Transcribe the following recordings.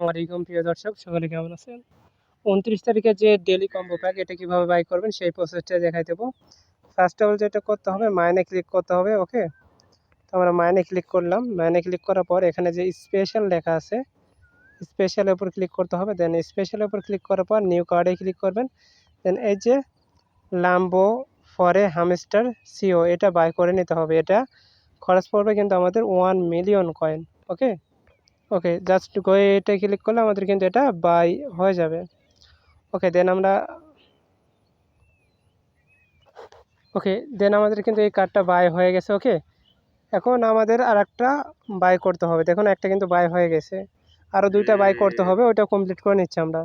ওয়ালাইকুম প্রিয় দর্শক, সকলে কেমন আছেন? 29 তারিখে যে ডেইলি কম্বো প্যাক, এটা কিভাবে বাই করবেন সেই প্রসেসটা দেখাই দেবো। ফার্স্ট অফ অল যেটা করতে হবে, মাইনে ক্লিক করতে হবে। ওকে, তো আমরা মাইনে ক্লিক করলাম। মাইনে ক্লিক করার পর এখানে যে স্পেশাল লেখা আছে, স্পেশালের উপর ক্লিক করতে হবে। দেন স্পেশালের উপর ক্লিক করার পর নিউ কার্ডে ক্লিক করবেন। দেন এই যে লাম্বো ফরে হামস্টার সিও, এটা বাই করে নিতে হবে। এটা খরচ পড়বে কিন্তু আমাদের 1 মিলিয়ন কয়েন। ওকে ওকে, জাস্ট গয়ে এটা ক্লিক করলে আমাদের কিন্তু এটা বাই হয়ে যাবে। ওকে দেন আমরা আমাদের কিন্তু এই কার্ডটা বাই হয়ে গেছে। ওকে, এখন আমাদের আর একটা বাই করতে হবে। দেখুন, একটা কিন্তু বাই হয়ে গেছে, আরও দুইটা বাই করতে হবে। ওইটা কমপ্লিট করে নিচ্ছি আমরা।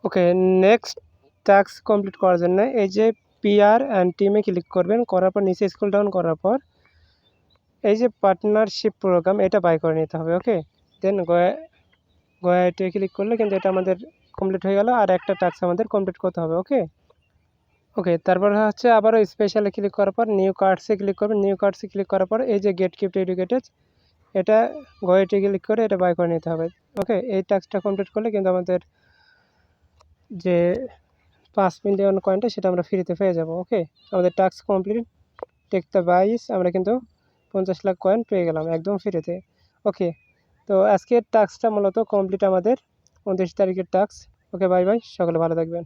ওকে, নেক্সট টাস্ক কমপ্লিট করার জন্য এই যে পিআর অ্যান্ড টিমে ক্লিক করবেন। করার পর নিচে স্ক্রল ডাউন করার পর এই যে পার্টনারশিপ প্রোগ্রাম, এটা বাই করে নিতে হবে। ওকে, দেন গোয়াতে ক্লিক করলে কিন্তু এটা আমাদের কমপ্লিট হয়ে গেল। আর একটা টাস্ক আমাদের কমপ্লিট করতে হবে। ওকে ওকে, তারপর হচ্ছে আবারও স্পেশালে ক্লিক করার পর নিউ কার্ডসে ক্লিক করবেন। নিউ কার্ডসে ক্লিক করার পর এই যে গেট কিপ্ট এডুকেটেড, এটা গোয়াতে ক্লিক করে এটা বাই করে নিতে হবে। ওকে, এই টাস্কটা কমপ্লিট করলে কিন্তু আমাদের যে 5 মিলিয়ন কয়েনটা, সেটা আমরা ফ্রিতে পেয়ে যাব। ওকে, আমাদের টাস্ক কমপ্লিট। টেক দ্য বাইস, আমরা কিন্তু 50 লাখ কয়েন পেয়ে গেলাম একদম ফ্রিতে। ওকে, তো আজকের টাস্কটা মূলত কমপ্লিট আমাদের 29 তারিখের টাস্ক। ওকে, বাই বাই, সকলে ভালো থাকবেন।